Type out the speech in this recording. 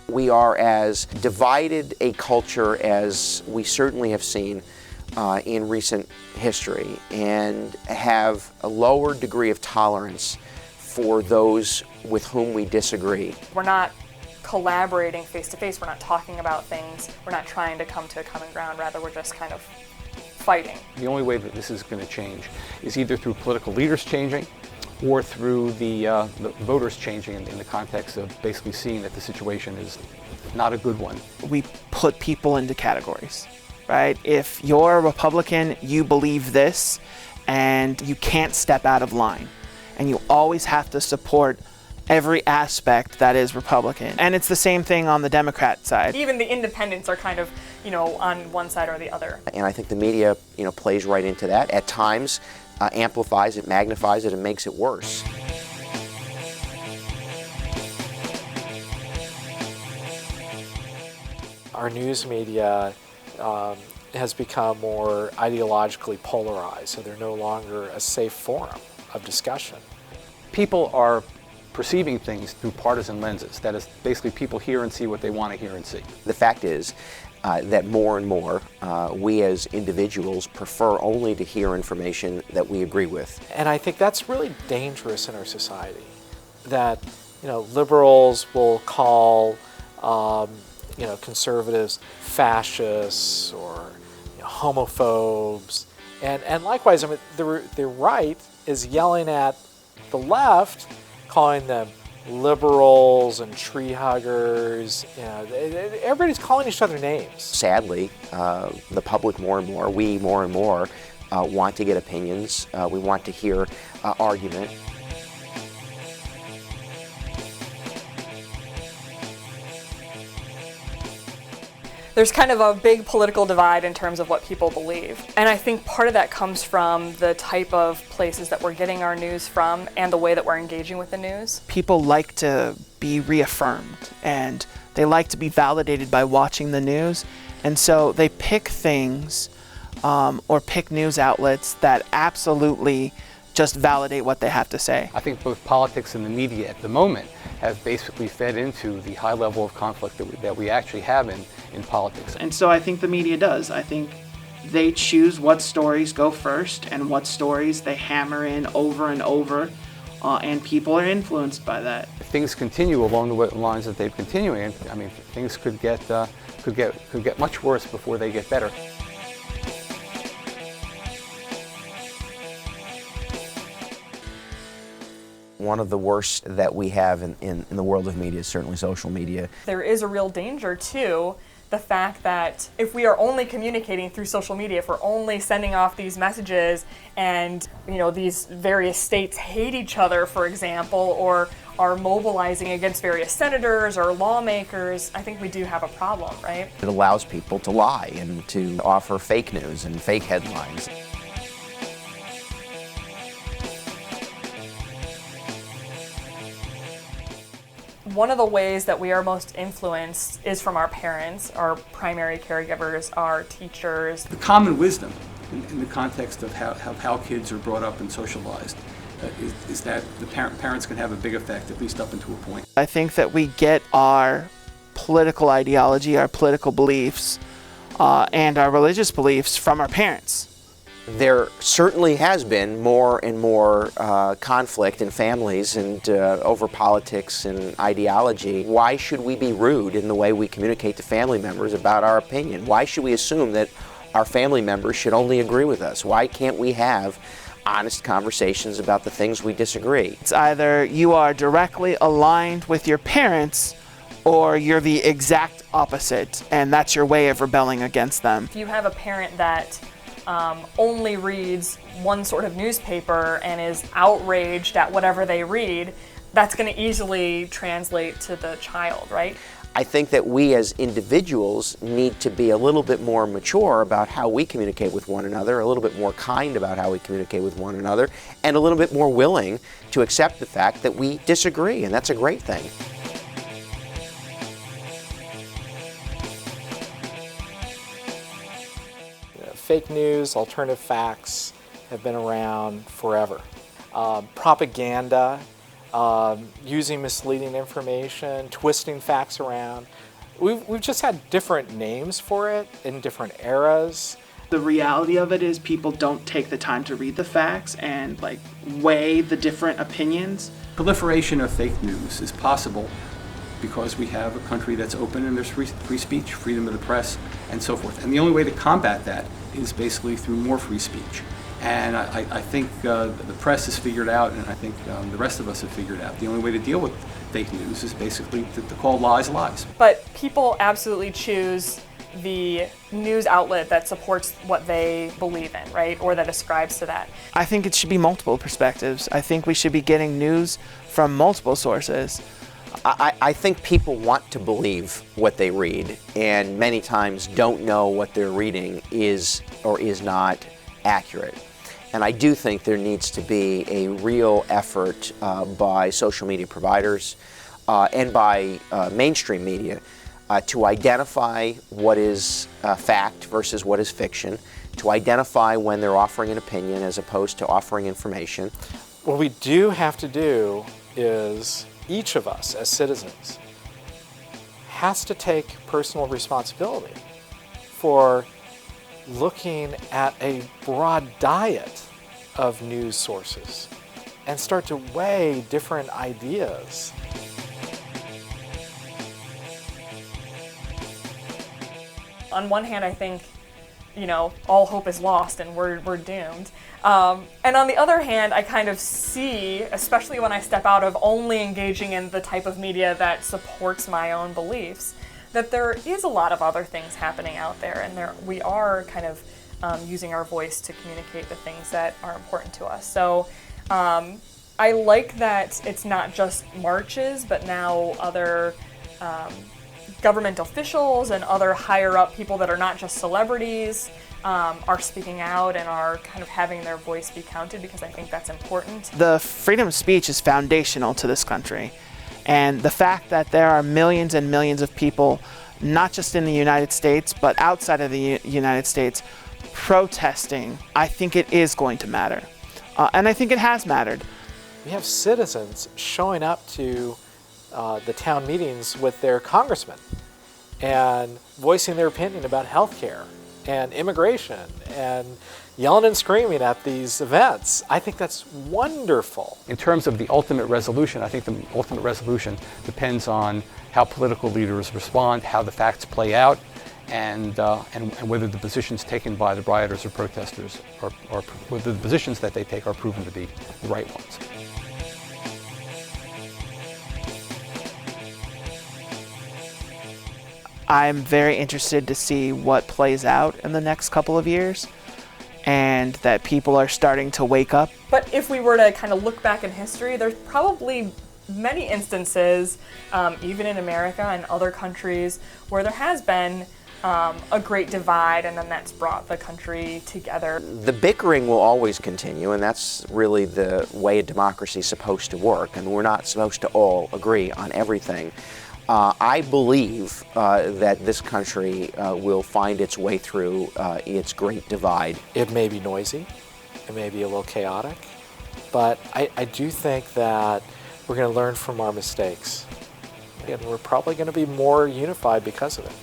We are as divided a culture as we certainly have seen in recent history, and have a lower degree of tolerance for those with whom we disagree. We're not collaborating face to face, we're not talking about things, we're not trying to come to a common ground, rather we're just kind of fighting. The only way that this is going to change is either through political leaders changing or through the voters changing in the context of basically seeing that the situation is not a good one. We put people into categories, right? If you're a Republican, you believe this, and you can't step out of line. And you always have to support every aspect that is Republican. And it's the same thing on the Democrat side. Even the independents are kind of, on one side or the other. And I think the media, plays right into that. At times, amplifies it, magnifies it, and makes it worse. Our news media has become more ideologically polarized, so they're no longer a safe forum of discussion. People are perceiving things through partisan lenses. That is, basically people hear and see what they want to hear and see. The fact is that more and more we as individuals prefer only to hear information that we agree with. And I think that's really dangerous in our society, that liberals will call conservatives fascists or homophobes, and likewise, the right is yelling at the left, calling them liberals and tree huggers. Everybody's calling each other names. Sadly, the public more and more, we more and more, want to get opinions. We want to hear argument. There's kind of a big political divide in terms of what people believe. And I think part of that comes from the type of places that we're getting our news from and the way that we're engaging with the news. People like to be reaffirmed, and they like to be validated by watching the news. And so they pick things or pick news outlets that absolutely just validate what they have to say. I think both politics and the media at the moment have basically fed into the high level of conflict that we actually have in politics. And so I think the media does. I think they choose what stories go first and what stories they hammer in over and over, and people are influenced by that. If things continue along the lines that they're continuing, things could get much worse before they get better. One of the worst that we have in the world of media is certainly social media. There is a real danger to the fact that if we are only communicating through social media, if we're only sending off these messages and these various states hate each other, for example, or are mobilizing against various senators or lawmakers, I think we do have a problem, right? It allows people to lie and to offer fake news and fake headlines. One of the ways that we are most influenced is from our parents, our primary caregivers, our teachers. The common wisdom in the context of how kids are brought up and socialized is that the parents can have a big effect, at least up until a point. I think that we get our political ideology, our political beliefs, and our religious beliefs from our parents. There certainly has been more and more conflict in families and over politics and ideology. Why should we be rude in the way we communicate to family members about our opinion? Why should we assume that our family members should only agree with us? Why can't we have honest conversations about the things we disagree? It's either you are directly aligned with your parents or you're the exact opposite, and that's your way of rebelling against them. If you have a parent that only reads one sort of newspaper and is outraged at whatever they read, that's going to easily translate to the child, right? I think that we as individuals need to be a little bit more mature about how we communicate with one another, a little bit more kind about how we communicate with one another, and a little bit more willing to accept the fact that we disagree, and that's a great thing. Fake news, alternative facts have been around forever. Propaganda using misleading information, twisting facts around. We've just had different names for it in different eras. The reality of it is people don't take the time to read the facts and like weigh the different opinions. Proliferation of fake news is possible because we have a country that's open and there's free speech, freedom of the press, and so forth. And the only way to combat that is basically through more free speech. And I think the press has figured out, and I think the rest of us have figured out, the only way to deal with fake news is basically to call lies lies. But people absolutely choose the news outlet that supports what they believe in, right? Or that ascribes to that. I think it should be multiple perspectives. I think we should be getting news from multiple sources. I think people want to believe what they read, and many times don't know what they're reading is or is not accurate. And I do think there needs to be a real effort by social media providers and by mainstream media to identify what is fact versus what is fiction, to identify when they're offering an opinion as opposed to offering information. What we do have to do is each of us as citizens has to take personal responsibility for looking at a broad diet of news sources and start to weigh different ideas. On one hand, I think, all hope is lost and we're doomed. And on the other hand, I kind of see, especially when I step out of only engaging in the type of media that supports my own beliefs, that there is a lot of other things happening out there, and we are kind of using our voice to communicate the things that are important to us. So I like that it's not just marches, but now other government officials and other higher up people that are not just celebrities are speaking out and are kind of having their voice be counted, because I think that's important. The freedom of speech is foundational to this country. And the fact that there are millions and millions of people, not just in the United States, but outside of the United States, protesting, I think it is going to matter. And I think it has mattered. We have citizens showing up to the town meetings with their congressmen and voicing their opinion about healthcare and immigration and yelling and screaming at these events. I think that's wonderful. In terms of the ultimate resolution, I think the ultimate resolution depends on how political leaders respond, how the facts play out, and whether the positions taken by the rioters or protesters or whether the positions that they take are proven to be the right ones. I'm very interested to see what plays out in the next couple of years, and that people are starting to wake up. But if we were to kind of look back in history, there's probably many instances, even in America and other countries, where there has been a great divide, and then that's brought the country together. The bickering will always continue, and that's really the way a democracy is supposed to work, and we're not supposed to all agree on everything. I believe that this country will find its way through its great divide. It may be noisy, it may be a little chaotic, but I do think that we're going to learn from our mistakes, and we're probably going to be more unified because of it.